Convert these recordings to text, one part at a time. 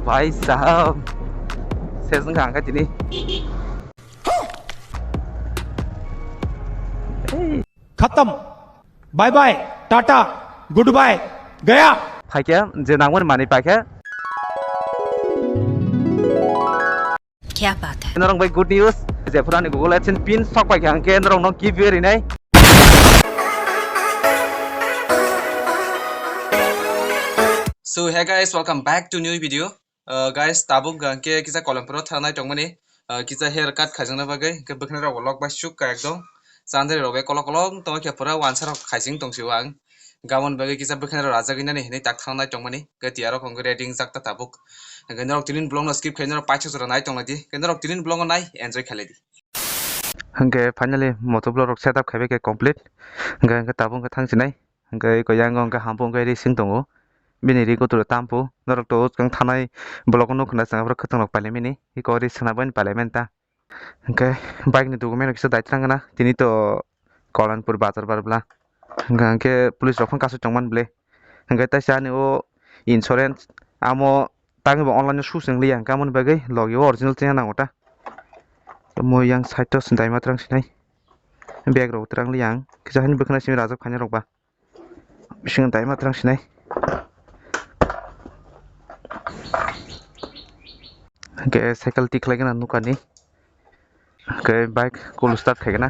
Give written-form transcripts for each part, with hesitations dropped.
भाई साहब सेसन का angkat ini खत्म bye bye tata goodbye गया pakai je nangmon mani pakai क्या बात है norong bai good news je purani Google AdSense pin sok pakai angke norong no giveaway ini So hey guys, welcome back to new video. Guys, tabuk ke kita kolam pro thanai tongmani kita haircut khajangna bagai ke bekna ro log ba shuk ka ekdom sandre ro be kolok kolong to ke pura wansar khaising tongsiu ang gamon bagai kita bekna ro raja gina ni tak thanai tongmani ke tiaro kong rating zakta tabuk ke norok tinin blong no skip khaina ro pachu ro nai tongladi ke norok tinin blong nai enjoy khaledi hangke finally motovlog rok setup khabe ke complete hangke tabung ke thangsinai hangke ko yang ngong ka hampong ke ri sing tongo bini ri ko tur tampu norok to kang thanai blog no khna sang ro khatong pale mini i ko ri sna ban pale menta hangke bike ni document kisa daitrang na tini to kolanpur bazar barbla hangke police rok kasu chongman ble hangke ta sa ni o insurance amo tangi bo online su sing liang kamon bagai logi original chen na ota mo yang site to sindai matrang sinai bag ro trang liang kisa hani bekna sim rajak khanya rok ba sing dai matrang sinai ke cycle tik lagi na nukani ke bike cool start khagena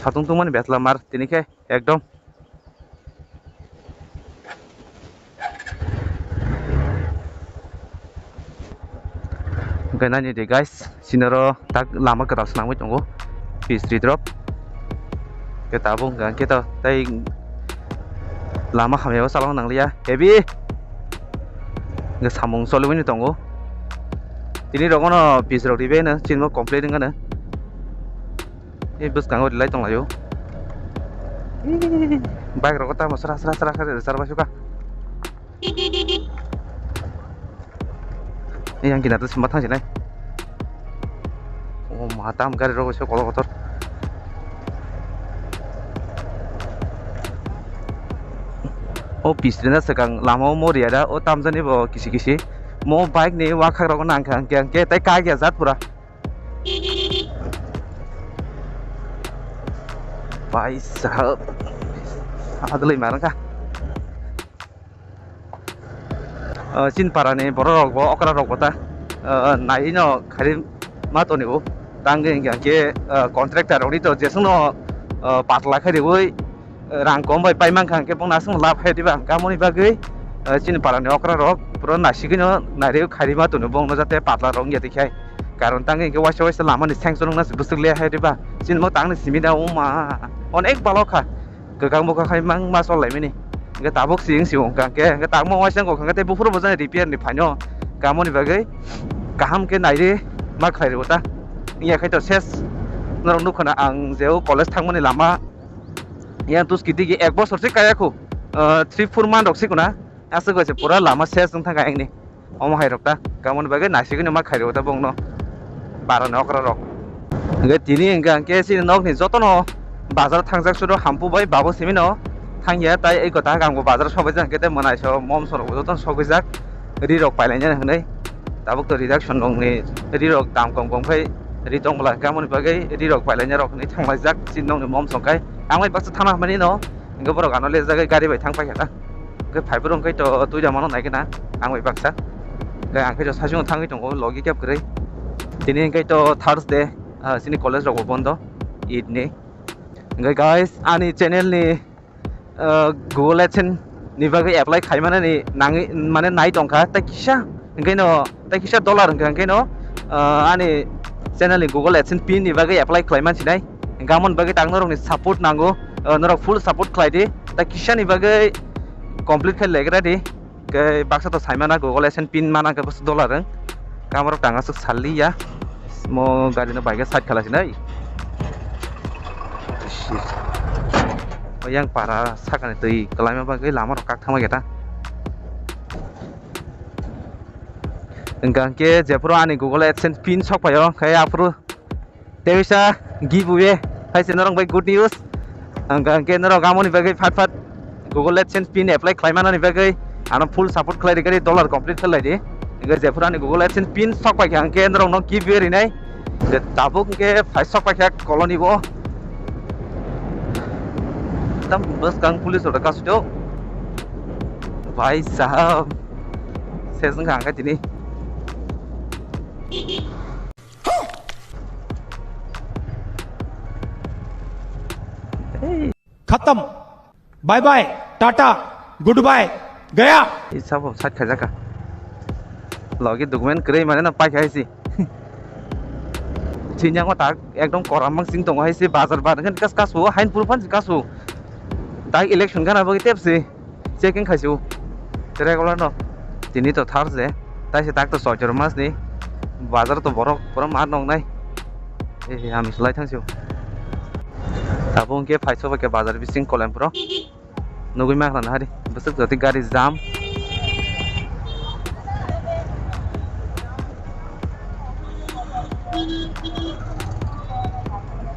satung tung mani betla mar tini ke ekdom gana ni de guys sinaro tak lama ke rasna mo tongo P3 drop ke tabung gan kita tai lama khameo salong nang lia heavy nge samong solo ni tongo tini rogono P3 rok dibe na chinmo complete ngana e bus kango dilai tong layo bike rok ta masra sra sra kare sarba suka yang kina tu sempat thang sinai oh matam gari rok so kolo kotor oh pisrina sekang lama mo riada oh tamjani bo kisi kisi mo bike ni wakhak rok nang khang ke tai ka gya jat pura bhai sahab adlai marang ka chin parani borok bo okra rok bota nai no khari ma to ni bo tang ke contractor ori to jesno patla khari oi rang kom bai paimang khang ke bongna sung lab hai diba kamoni bagai chin parani okra rok pura nasigino nare khari ma to no bongno jate patla rong ya dikhai karon tang ke wasa wasa lama ni sang sonong na busuk le hai diba chin mo tang ni simida uma onek balokha gagang mo khai mang ma sol lai mini ke tabuk sing siung kang ke tang mo wasa ko khang te bufur bozan repair ni phanyo kamoni bagai kaham ke naire ma khai rota iya khai to ses norong nukhana ang jeu college thangmani lama yang tu skiti ki ek bosor se kaya ko 3-4 man rok sikuna asa go se pura lama ses jong thang ang ni om hai rok ta kamon bagai nasigini ma khai rota bongno bara nokra rok ge tini ang ke sin nok ni jotono bazar thangjak suro hampu bai babo simino thangya tai ei kota gamgo bazar sobai jang kete manai so mom sor joton sogijak ri rok pailai jan hnei tabuk to reduction dong ni ri rok dam kom kom phai ri tong bla kamon bagai ri rok pailai nya rok ni thanglai jak sin dong ni mom songkai amai baksa thana mani no ge borok ano le jagai gari bai thang pai kata ge phaibrong kai to tu jamano nai kana amai baksa ge angkai to sajung thangi tongo logi kap grai tini kai to Thursday sini college rok bondo id ni ge guys ani channel ni Google AdSense ni bagai apply khaimana ni nangi mane nai tongkha ta kisa ge no ta kisa dollar ge no ani channel ni Google AdSense pin ni bagai apply khlaiman sinai gamon bagai tang norok ni support nango norok full support khlaidi ta kisa ni bagai complete khai legra di ke baksa to saimana Google AdSense pin mana ke bus dollar kamar tanga suk salli ya mo gari no bike side khala sinai yang para sakane tui kelama bagai lama rok kak thama geta engkang ke jepro ani Google AdSense pin sok payo kai apro tebisa giveaway hai senorong bai good news Angke nero gamoni bagai fat Google AdSense pin apply claimana ni bagai ana full support khlai gari dollar complete khlai di ngai jefurani Google AdSense pin sok pai angke nero no give very nai de tabuk ke phai sok pai koloni bo tam bus kang police ora kasudo bhai sahab sesung kang ka tini खत्म bye bye tata goodbye गया सब साथ खा जाका लगे document करे माने ना पाइ खाइसी चिन्या को ताक एकदम कोरामंग सिंग दङ हाइसी बाजार बारगोन कासु हाइनपुर फान कासु दाइ इलेक्शन गाना बगे टेपसी चेकिंग खाइसु रेगुलार न दिनै तो थारजे ताइसे ताक तो सजर मास नि बाजार तो बरक पुरा मार दं नाय ए आमी सलाय थांसु ताबो के फाइसो बके बाजार बिसिं कलेमपुर नगुइ मा खाना हारि बसक जति गाड़ी जाम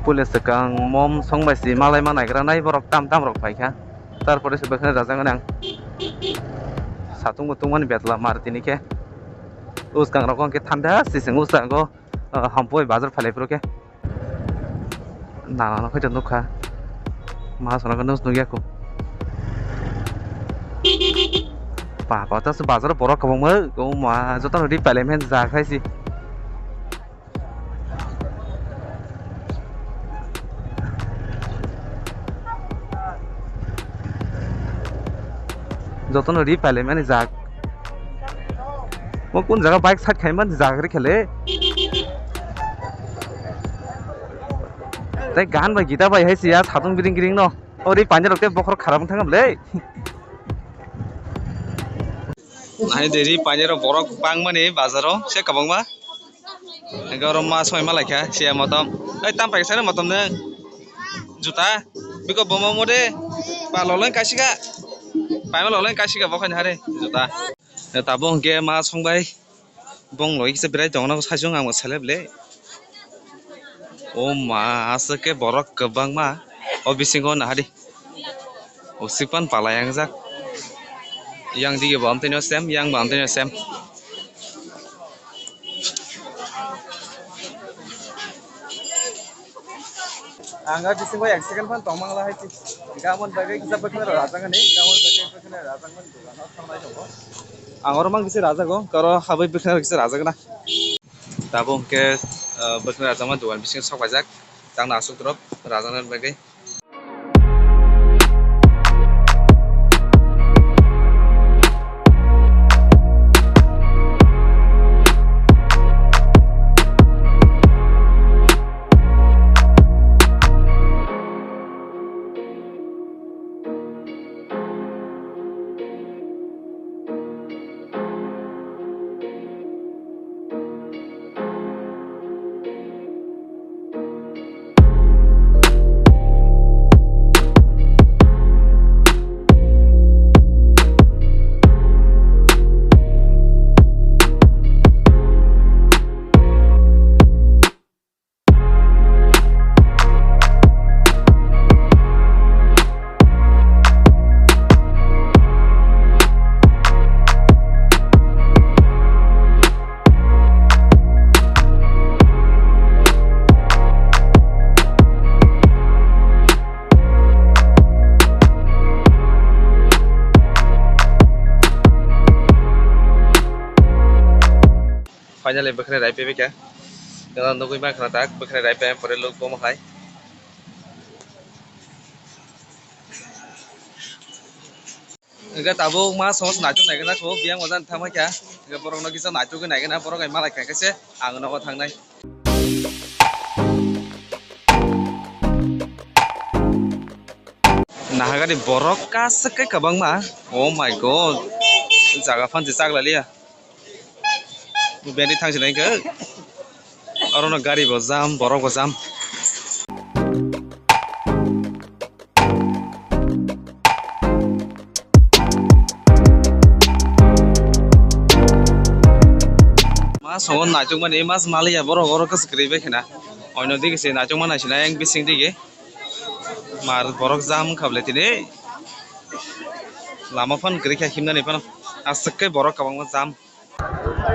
police कang mom songbaisi malai ma naigra nai borok tam rok paikha tarpore se bekhne rajangan ang satung butung mani betla martini ke us kang rokong ke thanda siseng us go hampoi bazar phale pro ke na na khoi nukha ma sona nus nugia ko pa ta su bazar borok kabong mo go ma jotan ri parliament ja khaisi যতন রি পাইলে মানে যাক মই কোন জায়গা bike side খাইমান জাগরে খেলে তাই গান বাই গীতা বাই হাইছি আর সাতুং বিরিং গিরিং ন ওরি পাঞ্জা রকতে বখর খারাপ থাঙ্গামলে নাই দেরি পাঞ্জার বরক বাং মানে বাজারও সে কাবাংমা গরম মা ছয় মা লাইখা সে মতম এই তাম পাইছা না মতম নে जुता बिको बम मदे पाललन कासिगा पाइमा ललन कासिगा बखान हारे जुता ताबो के मा संबाय बं लय किसे बिराय दंना साजों आं सेलेबले ओ मा आसके बरक गबां मा ओ बिसिंगो नाहादि ओ सिपान पालायां जाक yang दिगे बामतेनो सेम yang बामतेनो सेम आंगा बिसिंगो 1 सेकेन्ड फान तंमांला हाइति गामोन बागै किसा बखना राजांगन नै गामोन बागै बखना राजांगन दुगानाव थांनाय दङ आंगर मां बिसे राजागो करो हाबै बखना किसा राजागना दाबो के बखना राजामा दुगान बिसिं सकाजाक जांना आसुद्रब राजांगन बागै फाइनली बखने राय पे क्या kalau nungguin mak kena tak bukne rai pe pore log bom khai enggak tabu ma sos na chung nai kana ko biang wajan thama kya enggak porong no kisa na chung nai kana porong ai malai kai kase ang no ko thang nai nahagari borok kas kai kabang ma oh my god jaga fan je chak lali ya बेनि थांसै नायखो अरनो गारि बजाम बरक बजाम मा संगन नाचुक माने मास मालिया बरक बरक कस ग्रेबे खना अयनो दिगसे नाचुक मानासिना एं बिसिं दिगे mar borok jam khable tini lama phon gri kha khimna ni pan asake borok kabang jam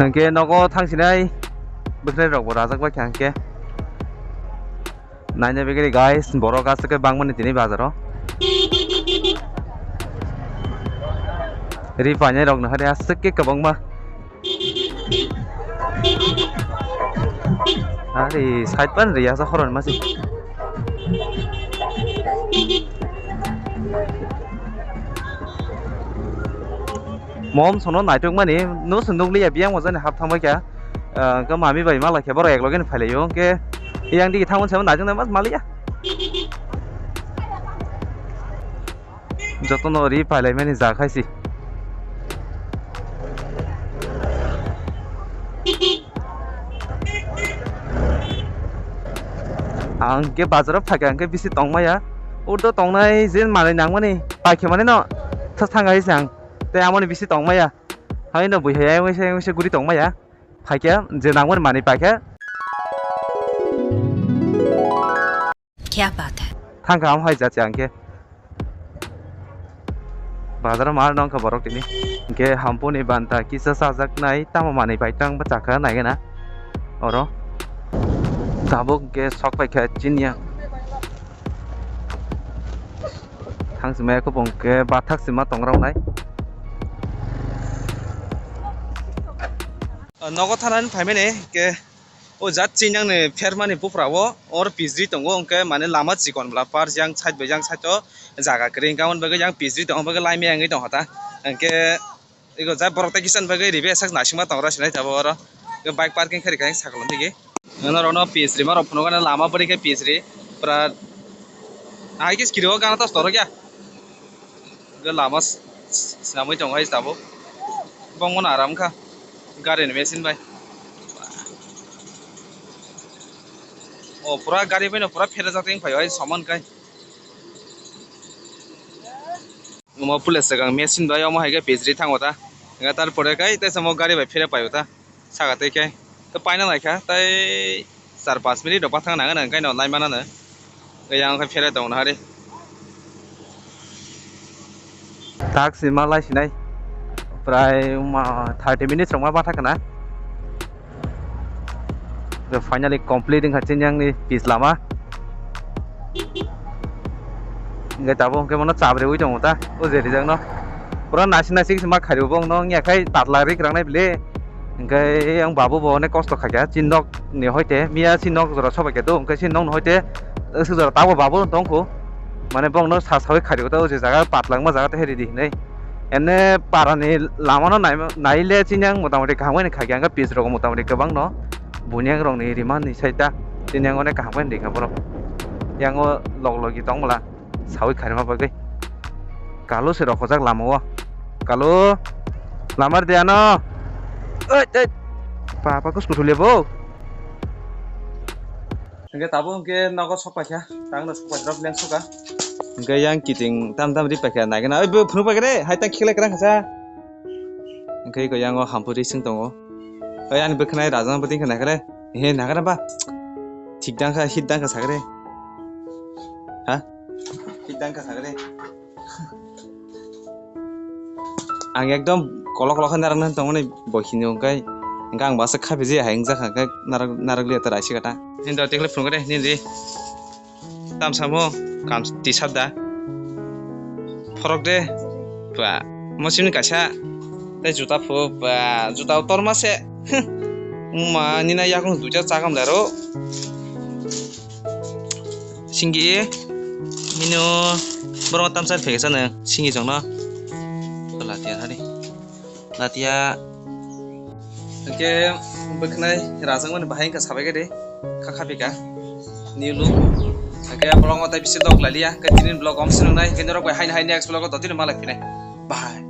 hangke nogo thangsinai bukre rok bo rajak ba khangke naina begri guys borok asake bangmani tini bazaro ri panya rok na hare asake kabang ma ari side pan ri asa khoron masi mom sono naitok mani no sundung liya biang wazan hap thangba kya ka mami bai mala khe boro ek logen phailayo ke yang di thangmon seven najung na mas maliya jotono ri phailai mani ja khaisi angke bazar phake angke bisi tongmaya urdo tongnai jen malai nangmani paikhe mane no thangai sang te amoni bisi tongmaya hai no buihaya wese guri tongmaya phake je nangmani mani paikhe क्या बात है thangka am hai jati angke bazar mar nong ka borok tini angke hamponi banta kisa sajak nai tamo mani paitang ba chakha naigena oro tabuk ke sok paikhe chinya thangsimaya ko bongke bathak sima tongrau nai nogo thanan phaimene ke o jat chinyang ne phermani puprawo or pizri tongo onke mane lama chikon bla par jang side by jang side to jaga kring kaun baga jang pizri tong baga laime angai tong hata anke ego ja borok ta kisan baga ribe sak nasima tongra sinai jabo oro bike parking khari kai sakolon tigi nono pizri maro phono gana lama bari ke pizri pra ai kis kiro gana to storo kya ge lama samai tong hai jabo bongmon aram kha gari ne mesin bai o pura gari bai no pura phera jating phai hai saman kai mo pulis gang mesin bai mo hai ge pizri thangota nga tar pore kai te samo gari bai phera payota sagate kai to paina naikha tai 4-5 minute ba thang nangan kai no lai mana na yang kai phera dong na hari taxi malai sinai prai 30 minutes rong ma ba thakana finally completing hachin yang ni pis lama ngai tabo ke mono chabre ui jong ta o je rijang no pura nasi nasi sima khari bong no nya khai tatla ri krang nai bile ngai yang babu bo ne kosto khakya chinok ni hoite mia chinok jora soba ke do ngai chinok no hoite su jora tabo babu tong ko mane bong no sa sawi khari ta o je jaga patlang ma jaga te heri di nei ene parani lama no naile chinyang motamoti khangwai ni khakya nga pis ro motamoti kabang no bunyang rong ni riman ni saita chinyang one kahwen ding bro yang o log logi tong mala sawi khari ma bagai kalu se ro khojak lamo kalu lamar de ano oi papa ko skul lebo nge tabo nge nago sopa kya tang no sopa drop leng suka nge yang kiting tam ri pakya na gena oi bu phunu pakre hai ta khile kra khaja nge ko yang o hampuri sing tongo oi an bekhnai rajang pati khana kare he na kara ba thikdang kha hidang kha sagre ha hidang kha sagre ang ekdom kolok kolok narang nan tongone bokhini ongkai gang basa khabe je haing ja kha naragli ta raisi kata nindo tekle phun kare nindi tam samo kam ti sabda phorok de ba mosim kasa te juta phu ba juta torma se ma nina yakung duja chagam daro singi minu borong tam sa phege sana singi jongna latihan hari latia oke bekhnai rajang man bahai ka sabai gade khakha bika nilu oke bolong ota bisi dog lalia ka tinin blog om sinung nai kendoro ko hain next blog to tin malak pinai bye